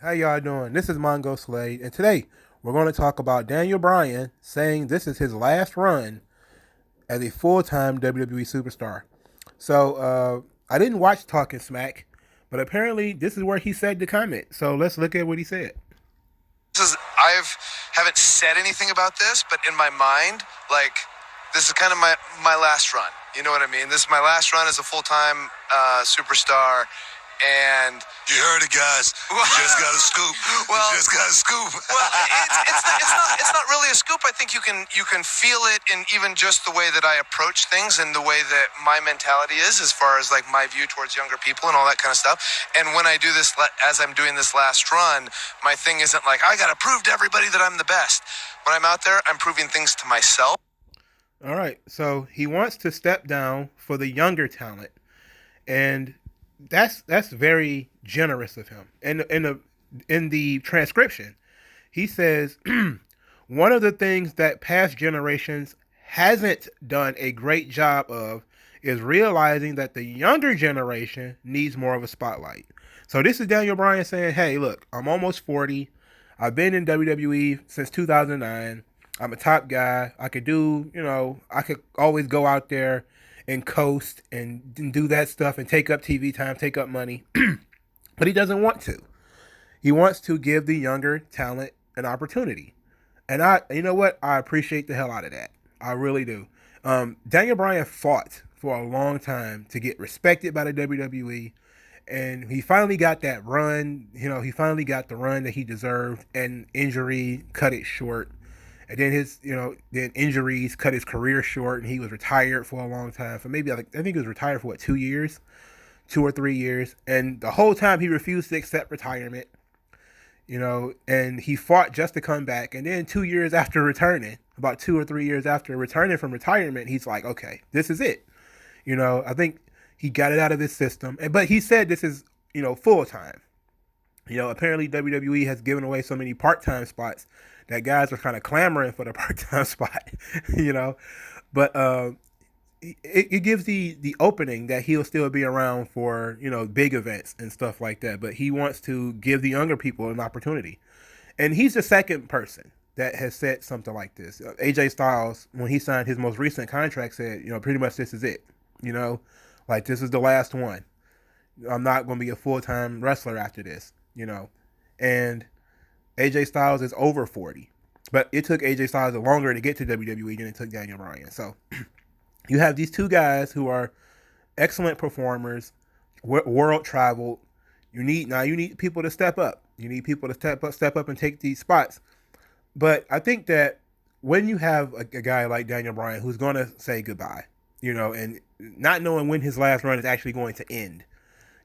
How y'all doing? This is Mongo Slade, and today we're going to talk about Daniel Bryan saying this is his last run as a full-time WWE superstar. I didn't watch Talking Smack, but apparently this is where he said the comment. So let's look at what he said. I've haven't said anything about this, but in my mind, like, this is kind of my last run. You know what I mean? This is my last run as a full-time superstar. And you heard it, guys. You just got a scoop. Well, you just got a scoop. Well, it's not really a scoop. I think you can feel it in even just the way that I approach things and the way that my mentality is, as far as like my view towards younger people and all that kind of stuff. And when I do this, as I'm doing this last run, my thing isn't like I got to prove to everybody that I'm the best. When I'm out there, I'm proving things to myself. All right, so he wants to step down for the younger talent, and that's very generous of him. And in the transcription, he says one of the things that past generations hasn't done a great job of is realizing that the younger generation needs more of a spotlight. So this is Daniel Bryan saying, "Hey, look, I'm almost 40. I've been in WWE since 2009. I'm a top guy. I could do, I could always go out there and coast and do that stuff and take up TV time, take up money." But he doesn't want to. He wants to give the younger talent an opportunity. And you know what? I appreciate the hell out of that. I really do. Daniel Bryan fought for a long time to get respected by the WWE. And he finally got that run. He finally got the run that he deserved, and injury cut it short. And then then injuries cut his career short, and he was retired for a long time. For maybe, I think he was retired for 2 years, 2 or 3 years. And the whole time he refused to accept retirement, and he fought just to come back. And then 2 years after returning, about 2 or 3 years after returning from retirement, he's like, okay, this is it. I think he got it out of his system. But he said this is, full time. Apparently WWE has given away so many part-time spots that guys are kind of clamoring for the part-time spot, But it gives the opening that he'll still be around for, big events and stuff like that. But he wants to give the younger people an opportunity. And he's the second person that has said something like this. AJ Styles, when he signed his most recent contract, said, pretty much this is it. Like, this is the last one. I'm not going to be a full-time wrestler after this, And AJ Styles is over 40. But it took AJ Styles longer to get to WWE than it took Daniel Bryan. So you have these two guys who are excellent performers, world traveled. You need people to step up. You need people to step up and take these spots. But I think that when you have a guy like Daniel Bryan who's going to say goodbye, and not knowing when his last run is actually going to end,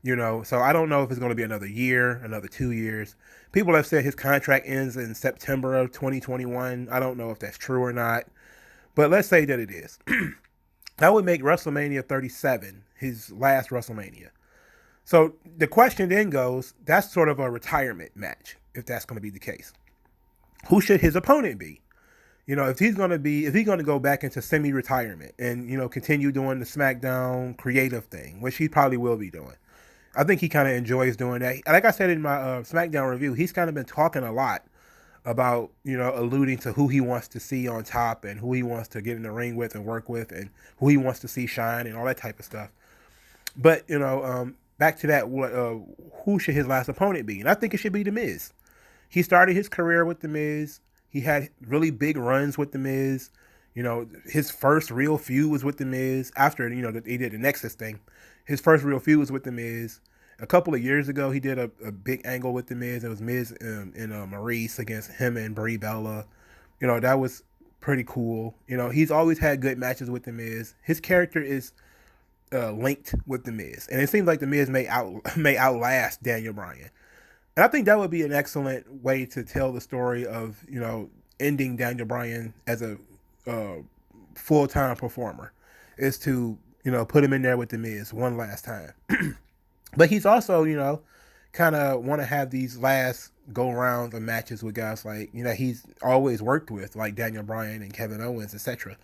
so I don't know if it's going to be another year, another 2 years. People have said his contract ends in September of 2021. I don't know if that's true or not, but let's say that it is. That would make WrestleMania 37 his last WrestleMania. So the question then goes, that's sort of a retirement match, if that's going to be the case. Who should his opponent be? If he's going to go back into semi-retirement and, continue doing the Smackdown creative thing, which he probably will be doing. I think he kind of enjoys doing that. Like I said in my Smackdown review, he's kind of been talking a lot about, alluding to who he wants to see on top and who he wants to get in the ring with and work with and who he wants to see shine and all that type of stuff. But, back to that, who should his last opponent be? And I think it should be The Miz. He started his career with The Miz. He had really big runs with The Miz. His first real feud was with The Miz. After, he did the Nexus thing. His first real feud was with The Miz. A couple of years ago, he did a big angle with The Miz. It was Miz and Maurice against him and Brie Bella. That was pretty cool. He's always had good matches with The Miz. His character is linked with The Miz. And it seems like The Miz may outlast Daniel Bryan. And I think that would be an excellent way to tell the story of, ending Daniel Bryan as a full-time performer, is to, put him in there with The Miz one last time. But he's also, kind of want to have these last go-rounds of matches with guys like, he's always worked with, like Daniel Bryan and Kevin Owens, etc.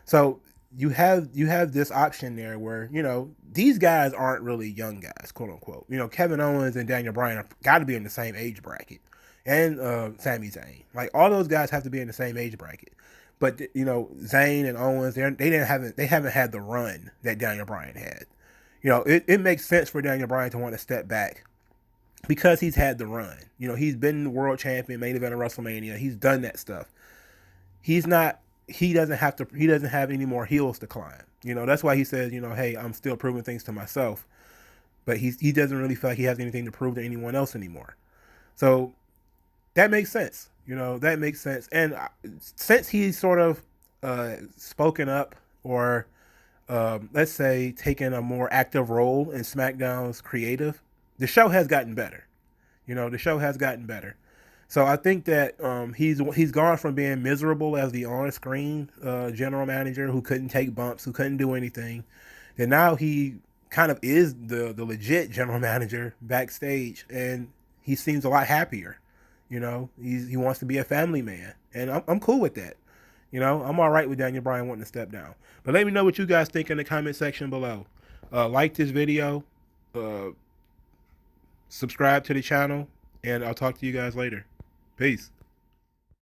So you have this option there where, you know, these guys aren't really young guys, quote unquote. You know, Kevin Owens and Daniel Bryan have got to be in the same age bracket, and Sami Zayn. Like all those guys have to be in the same age bracket. But you know, Zayn and Owens, they haven't had the run that Daniel Bryan had. You know, it makes sense for Daniel Bryan to want to step back because he's had the run. You know, he's been the world champion, main event of WrestleMania. He's done that stuff. He's not. He doesn't have to. He doesn't have any more hills to climb. You know, that's why he says, you know, hey, I'm still proving things to myself. But he doesn't really feel like he has anything to prove to anyone else anymore. So that makes sense. You know, that makes sense. And since he's sort of spoken up or let's say taken a more active role in SmackDown's creative, the show has gotten better. You know, the show has gotten better. So I think that he's gone from being miserable as the on-screen general manager who couldn't take bumps, who couldn't do anything, and now he kind of is the legit general manager backstage, and he seems a lot happier. You know, he wants to be a family man, and I'm cool with that. You know, I'm all right with Daniel Bryan wanting to step down. But let me know what you guys think in the comment section below. Like this video, subscribe to the channel, and I'll talk to you guys later. Peace.